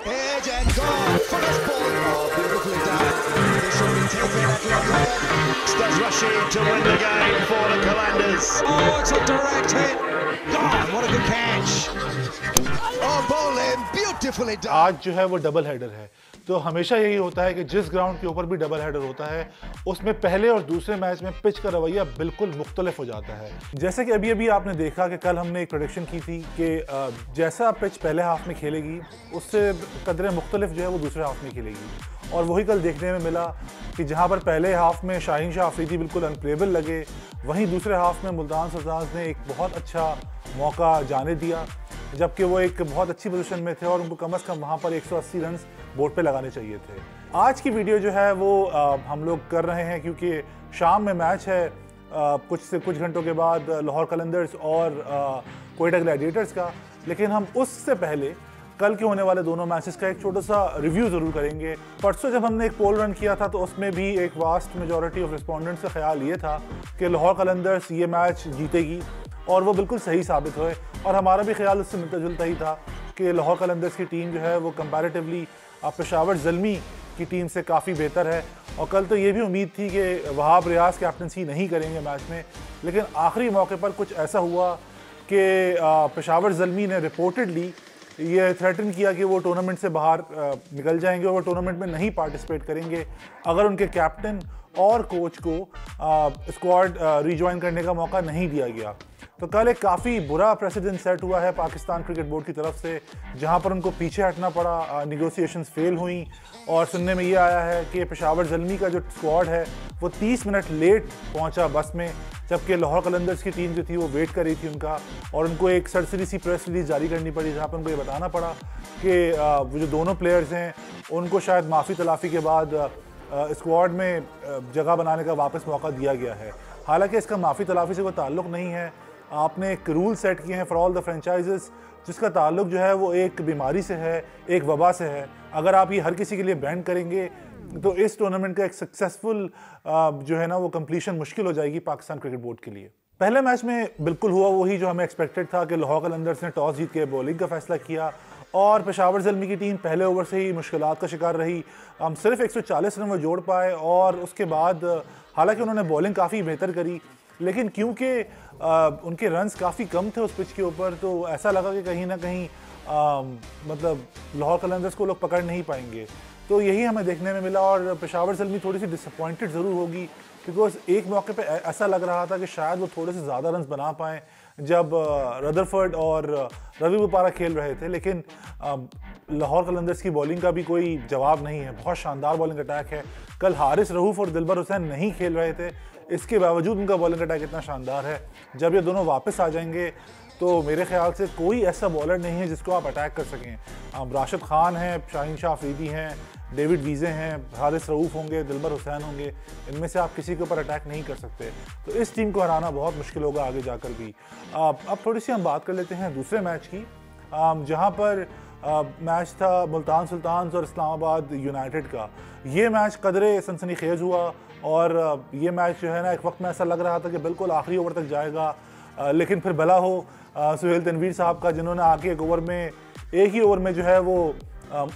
Edge and gone. First ball. Oh, beautifully done. They should be taking that long off. Does Rashid to win the game for the Qalandars. Oh, it's a direct hit. God, what a good catch. Oh, bowling. Beautifully done. आज जो है वो double header है, तो हमेशा यही होता है कि जिस ग्राउंड के ऊपर भी डबल हेडर होता है उसमें पहले और दूसरे मैच में पिच का रवैया बिल्कुल मुख्तलिफ हो जाता है। जैसे कि अभी अभी आपने देखा कि कल हमने एक प्रेडिक्शन की थी कि जैसा पिच पहले हाफ में खेलेगी उससे कदरे मुख्तलिफ जो है वो दूसरे हाफ में खेलेगी, और वही कल देखने में मिला कि जहाँ पर पहले हाफ में शाहीन शाह अफरीदी बिल्कुल अनप्लेबल लगे, वहीं दूसरे हाफ में मुल्तान सुल्तान्स ने एक बहुत अच्छा मौका जाने दिया, जबकि वो एक बहुत अच्छी पोजीशन में थे और उनको कम से कम वहाँ पर 180 रन बोर्ड पे लगाने चाहिए थे। आज की वीडियो जो है वो हम लोग कर रहे हैं क्योंकि शाम में मैच है कुछ घंटों के बाद लाहौर कलंदर्स और कोयटा ग्लैडिएटर्स का, लेकिन हम उससे पहले कल के होने वाले दोनों मैचेस का एक छोटा सा रिव्यू ज़रूर करेंगे। परसों जब हमने एक पोल रन किया था तो उसमें भी एक वास्ट मेजॉरिटी ऑफ रिस्पोंडेंट्स का ख्याल ये था कि लाहौर कलंदर्स ये मैच जीतेगी, और वो बिल्कुल सही साबित हुए, और हमारा भी ख्याल उससे मिलता जुलता ही था कि लाहौर कलंदर्स की टीम जो है वो कंपैरेटिवली पेशावर ज़ल्मी की टीम से काफ़ी बेहतर है। और कल तो ये भी उम्मीद थी कि वहाब रियाज कैप्टनसी नहीं करेंगे मैच में, लेकिन आखिरी मौके पर कुछ ऐसा हुआ कि पेशावर ज़ल्मी ने रिपोर्टेडली ये थ्रेटन किया कि वो टूर्नामेंट से बाहर निकल जाएंगे और वो टूर्नामेंट में नहीं पार्टिसिपेट करेंगे अगर उनके कैप्टन और कोच को स्क्वाड रीजॉइन करने का मौका नहीं दिया गया। तो कल एक काफ़ी बुरा प्रेसिडेंट सेट हुआ है पाकिस्तान क्रिकेट बोर्ड की तरफ से, जहां पर उनको पीछे हटना पड़ा, निगोसिएशंस फेल हुई, और सुनने में ये आया है कि पेशावर ज़ल्मी का जो स्क्वाड है वो 30 मिनट लेट पहुंचा बस में, जबकि लाहौर कलंदर्स की टीम जो थी वो वेट कर रही थी उनका, और उनको एक सरसरी सी प्रेस रिलीज जारी करनी पड़ी जहाँ पर उनको ये बताना पड़ा कि वो जो दोनों प्लेयर्स हैं उनको शायद माफ़ी तलाफ़ी के बाद स्क्वाड में जगह बनाने का वापस मौका दिया गया है। हालांकि इसका माफ़ी तलाफ़ी से कोई ताल्लुक़ नहीं है, आपने एक रूल सेट किए हैं फॉर ऑल द फ्रेंचाइजेस जिसका ताल्लुक़ जो है वो एक बीमारी से है, एक वबा से है। अगर आप ये हर किसी के लिए बैन करेंगे तो इस टूर्नामेंट का एक सक्सेसफुल जो है ना वो कंप्लीशन मुश्किल हो जाएगी पाकिस्तान क्रिकेट बोर्ड के लिए। पहले मैच में बिल्कुल हुआ वही जो हमें एक्सपेक्टेड था कि लाहौर कलंदर्स ने टॉस जीत के बॉलिंग का फैसला किया और पेशावर ज़ल्मी की टीम पहले ओवर से ही मुश्किलात का शिकार रही। हम सिर्फ 140 रन वो जोड़ पाए, और उसके बाद हालांकि उन्होंने बॉलिंग काफ़ी बेहतर करी, लेकिन क्योंकि उनके रन्स काफ़ी कम थे उस पिच के ऊपर, तो ऐसा लगा कि कहीं ना कहीं मतलब लाहौर कलंदर्स को लोग पकड़ नहीं पाएंगे। तो यही हमें देखने में मिला, और पेशावर ज़ल्मी थोड़ी सी डिसअपॉइंटेड ज़रूर होगी, बिकॉज एक मौके पे ऐसा लग रहा था कि शायद वो थोड़े से ज़्यादा रन्स बना पाएँ जब रदरफर्ड और रवि बुपारा खेल रहे थे, लेकिन लाहौर कलंदर्स की बॉलिंग का भी कोई जवाब नहीं है। बहुत शानदार बॉलिंग अटैक है। कल हारिस रऊफ और दिलबर हुसैन नहीं खेल रहे थे, इसके बावजूद उनका बॉलिंग अटैक इतना शानदार है। जब ये दोनों वापस आ जाएंगे तो मेरे ख्याल से कोई ऐसा बॉलर नहीं है जिसको आप अटैक कर सकें। राशिद खान हैं, शाहीन शाह अफरीदी हैं, डेविड वीज़े हैं, हारिस रऊफ होंगे, दिलबर हुसैन होंगे, इनमें से आप किसी के ऊपर अटैक नहीं कर सकते। तो इस टीम को हराना बहुत मुश्किल होगा आगे जाकर भी। अब थोड़ी सी हम बात कर लेते हैं दूसरे मैच की, जहाँ पर मैच था मुल्तान सुल्तान्स और इस्लामाबाद यूनाइटेड का। ये मैच कदरे सनसनीखेज हुआ, और ये मैच जो है ना एक वक्त में ऐसा लग रहा था कि बिल्कुल आखिरी ओवर तक जाएगा, लेकिन फिर भला हो सुहेल तनवीर साहब का, जिन्होंने आके एक ही ओवर में जो है वो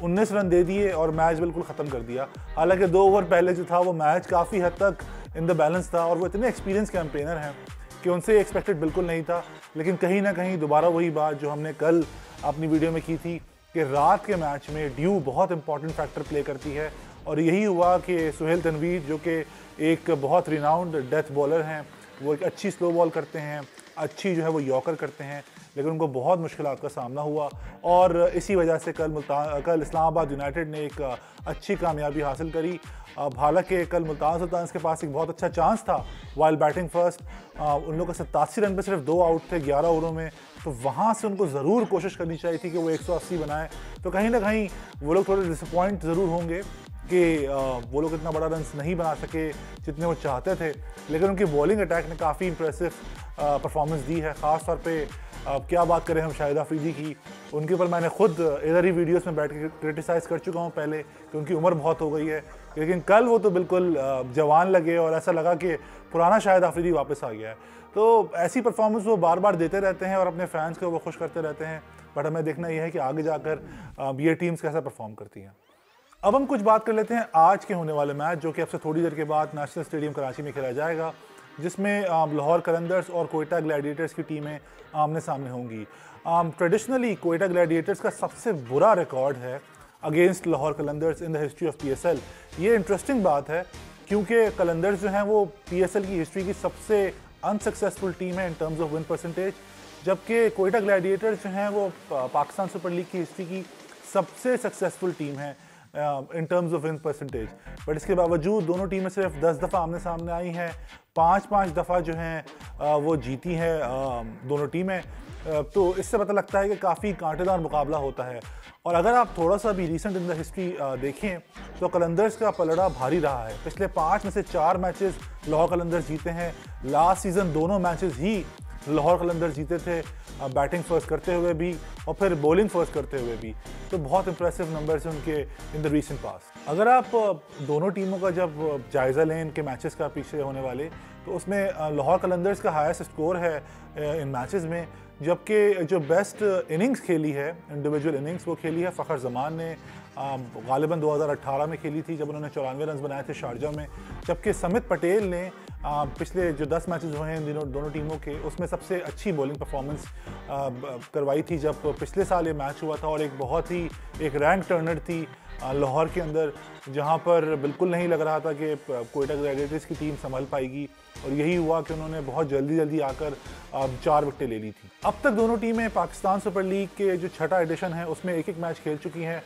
19 रन दे दिए और मैच बिल्कुल ख़त्म कर दिया। हालांकि 2 ओवर पहले जो था वो मैच काफ़ी हद तक इन द बैलेंस था, और वो इतने एक्सपीरियंस कैंपेनर हैं कि उनसे एक्सपेक्टेड बिल्कुल नहीं था। लेकिन कहीं ना कहीं दोबारा वही बात जो हमने कल अपनी वीडियो में की थी कि रात के मैच में ड्यू बहुत इंपॉर्टेंट फैक्टर प्ले करती है, और यही हुआ कि सुहेल तनवीर जो कि एक बहुत रिनाउंड डेथ बॉलर हैं, वो एक अच्छी स्लो बॉल करते हैं, अच्छी जो है वो यॉर्कर करते हैं, लेकिन उनको बहुत मुश्किलात का सामना हुआ, और इसी वजह से कल इस्लामाबाद यूनाइटेड ने एक अच्छी कामयाबी हासिल करी। हालांकि कल मुल्तान सुल्तान्स के पास एक बहुत अच्छा चांस था वाइल बैटिंग फर्स्ट, उन लोगों का 87 रन पे सिर्फ 2 आउट थे 11 ओवरों में, तो वहाँ से उनको ज़रूर कोशिश करनी चाहिए थी कि वो 180 बनाए। तो कहीं ना कहीं वो लोग थोड़े डिसअपॉइंट ज़रूर होंगे कि वो लोग इतना बड़ा रन नहीं बना सके जितने वो चाहते थे, लेकिन उनकी बॉलिंग अटैक ने काफ़ी इंप्रेसिव परफॉर्मेंस दी है। ख़ास तौर पे क्या बात करें हम शाहिद अफरीदी की, उनके ऊपर मैंने खुद इधर ही वीडियोस में बैठ के क्रिटिसाइज़ कर चुका हूँ पहले कि उनकी उम्र बहुत हो गई है, लेकिन कल वो तो बिल्कुल जवान लगे और ऐसा लगा कि पुराना शाहिद अफरीदी वापस आ गया है। तो ऐसी परफॉर्मेंस वो बार बार देते रहते हैं और अपने फैंस को वो खुश करते रहते हैं। बट हमें देखना यह है कि आगे जाकर ये टीम्स कैसा परफॉर्म करती हैं। अब हम कुछ बात कर लेते हैं आज के होने वाले मैच, जो कि अब से थोड़ी देर के बाद नेशनल स्टेडियम कराची में खेला जाएगा, जिसमें लाहौर कलंदर्स और कोयटा ग्लैडिएटर्स की टीमें आमने सामने होंगी। ट्रेडिशनली कोयटा ग्लैडिएटर्स का सबसे बुरा रिकॉर्ड है against Lahore Qalandars in the history of PSL। ये इंटरेस्टिंग बात है क्योंकि कलंदर्स जो हैं वो PSL की हिस्ट्री की सबसे अनसक्सेसफुल टीम है in terms of win percentage, जबकि कोयटा ग्लैडिएटर्स जो हैं वो पाकिस्तान सुपर लीग की हिस्ट्री की सबसे सक्सेसफुल टीम है in terms of win percentage. But इसके बावजूद दोनों टीमें सिर्फ 10 दफ़ा आमने सामने आई हैं, 5-5 दफ़ा जो हैं वो जीती हैं दोनों टीमें। तो इससे पता लगता है कि काफ़ी कांटेदार मुकाबला होता है। और अगर आप थोड़ा सा भी रिसेंट इन द हिस्ट्री देखें तो कलंदर्स का पलड़ा भारी रहा है। पिछले 5 में से 4 मैचेस लाहौर कलंदर्स जीते हैं। लास्ट सीज़न दोनों मैचेस ही लाहौर कलंदर्स जीते थे, बैटिंग फर्स्ट करते हुए भी और फिर बॉलिंग फर्स्ट करते हुए भी। तो बहुत इंप्रेसिव नंबर्स हैं उनके इन द रीसेंट पास्ट। अगर आप दोनों टीमों का जब जायज़ा लें इनके मैचेस का पीछे होने वाले, तो उसमें लाहौर कलंदर्स का हाईएस्ट स्कोर है इन मैचेस में, जबकि जो बेस्ट इनिंग्स खेली है इंडिविजुअल इनिंग्स वो खेली है फ़खर जमान ने, गालिबन 2018 में खेली थी जब उन्होंने 94 रन बनाए थे शारजा में। जबकि समित पटेल ने पिछले जो 10 मैचेस हुए हैं दोनों टीमों के, उसमें सबसे अच्छी बॉलिंग परफॉर्मेंस करवाई थी जब पिछले साल ये मैच हुआ था। और एक बहुत ही एक रैंक टर्नर थी लाहौर के अंदर, जहां पर बिल्कुल नहीं लग रहा था कि कोयटा ग्लैडिएटर्स की टीम संभल पाएगी, और यही हुआ कि उन्होंने बहुत जल्दी आकर 4 विकेटें ले ली थी। अब तक दोनों टीमें पाकिस्तान सुपर लीग के जो छठा एडिशन है उसमें एक मैच खेल चुकी हैं।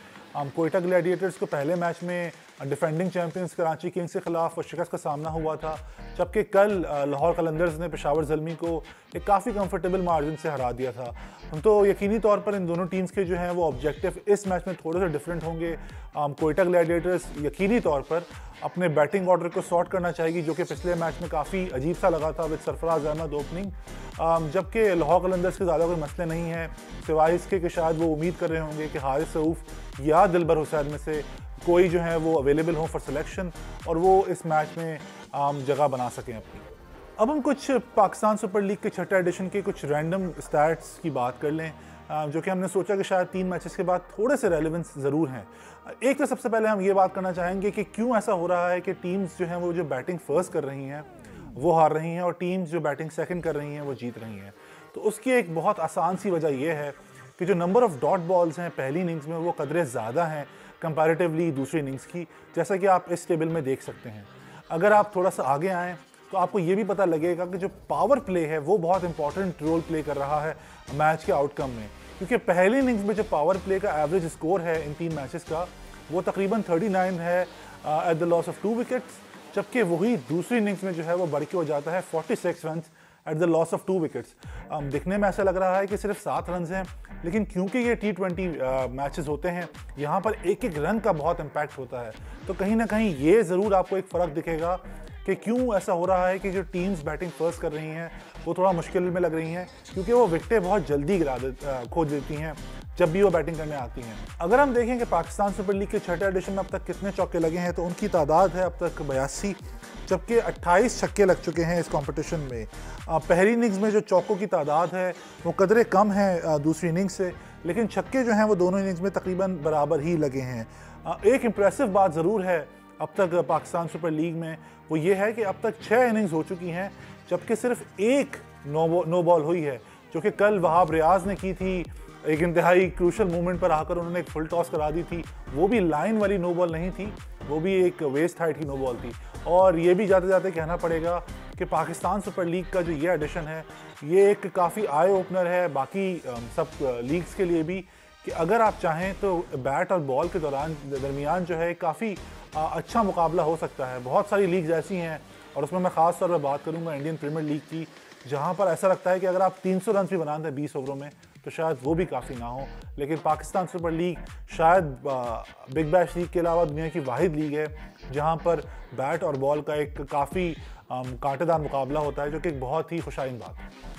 कोयटा ग्लैडिएटर्स को पहले मैच में डिफेंडिंग चैंपियंस कराची किंग्स के खिलाफ शिकस्त का सामना हुआ था, जबकि कल लाहौर कलंदर्स ने पेशावर ज़ल्मी को एक काफ़ी कंफर्टेबल मार्जिन से हरा दिया था। तो यकीनी तौर पर इन दोनों टीम्स के जो हैं वो ऑब्जेक्टिव इस मैच में थोड़े से डिफरेंट होंगे। कोयटा ग्लैडिएटर्स यकीनी तौर पर अपने बैटिंग ऑर्डर को सॉर्ट करना चाहेगी, जो कि पिछले मैच में काफ़ी अजीब सा लगा था विद सरफराज अहमद ओपनिंग, जबकि लाहौर कलंदर्स के ज़्यादा कोई मसले नहीं हैं, सिवाय इसके कि शायद वो उम्मीद कर रहे होंगे कि हारिस रऊफ़ या दिलबर हुसैन में से कोई जो है वो अवेलेबल हो फॉर सिलेक्शन और वो इस मैच में जगह बना सकें अपनी। अब हम कुछ पाकिस्तान सुपर लीग के छठे एडिशन के कुछ रैंडम स्टैट्स की बात कर लें, जो कि हमने सोचा कि शायद 3 मैचेस के बाद थोड़े से रेलेवेंस ज़रूर हैं। एक तो सबसे पहले हम ये बात करना चाहेंगे कि क्यों ऐसा हो रहा है कि टीम्स जो हैं वो जो बैटिंग फर्स्ट कर रही हैं वो हार रही हैं और टीम्स जो बैटिंग सेकंड कर रही हैं वो जीत रही हैं। तो उसकी एक बहुत आसान सी वजह यह है कि जो नंबर ऑफ़ डॉट बॉल्स हैं पहली इनिंग्स में वो कदरे ज़्यादा हैं कंपैरेटिवली दूसरी इनिंग्स की, जैसा कि आप इस टेबल में देख सकते हैं। अगर आप थोड़ा सा आगे आएँ तो आपको ये भी पता लगेगा कि जो पावर प्ले है वो बहुत इंपॉर्टेंट रोल प्ले कर रहा है मैच के आउटकम में, क्योंकि पहली इनिंग्स में जो पावर प्ले का एवरेज स्कोर है इन 3 मैचेस का वो तकरीबन 39 है at the loss of 2 wickets, जबकि वही दूसरी इनिंग्स में जो है वो बढ़ के हो जाता है 46 run at the loss of 2 wickets. दिखने में ऐसा लग रहा है कि सिर्फ 7 रन हैं, लेकिन क्योंकि ये T20 मैचेस होते हैं यहाँ पर एक रन का बहुत इम्पैक्ट होता है। तो कहीं ना कहीं ये ज़रूर आपको एक फ़र्क दिखेगा कि क्यों ऐसा हो रहा है कि जो टीम्स बैटिंग फर्स्ट कर रही हैं वो थोड़ा मुश्किल में लग रही हैं, क्योंकि वो विकेटें बहुत जल्दी खो देती हैं जब भी वो बैटिंग करने आती हैं। अगर हम देखें कि पाकिस्तान सुपर लीग के छठे एडिशन में अब तक कितने चौके लगे हैं तो उनकी तादाद है अब तक 82, जबकि 28 छक्के लग चुके हैं इस कंपटीशन में। पहली इनिंग्स में जो चौकों की तादाद है वो कदरे कम है दूसरी इनिंग्स से, लेकिन छक्के जो हैं वो दोनों इनिंग्स में तकरीबन बराबर ही लगे हैं। एक इम्प्रेसिव बात ज़रूर है अब तक पाकिस्तान सुपर लीग में, वो ये है कि अब तक 6 इनिंग्स हो चुकी हैं जबकि सिर्फ एक नो बॉल हुई है, जो कि कल वहाब रियाज ने की थी। एक इंतहाई क्रूशल मूवमेंट पर आकर उन्होंने एक फुल टॉस करा दी थी, वो भी लाइन वाली नो बॉल नहीं थी, वो भी एक वेस्ट हाइट की नो बॉल थी। और ये भी जाते जाते कहना पड़ेगा कि पाकिस्तान सुपर लीग का जो ये एडिशन है ये एक काफ़ी आई ओपनर है बाकी सब लीग्स के लिए भी, कि अगर आप चाहें तो बैट और बॉल के दरमियान जो है काफ़ी अच्छा मुकाबला हो सकता है। बहुत सारी लीग्स ऐसी हैं और उसमें मैं ख़ास तौर पर बात करूंगा इंडियन प्रीमियर लीग की, जहां पर ऐसा लगता है कि अगर आप 300 रन भी बना दें 20 ओवरों में तो शायद वो भी काफ़ी ना हो। लेकिन पाकिस्तान सुपर लीग शायद बिग बैश लीग के अलावा दुनिया की वाहिद लीग है जहां पर बैट और बॉल का एक काफ़ी कांटेदार मुकाबला होता है, जो कि एक बहुत ही खुशाइन बात है।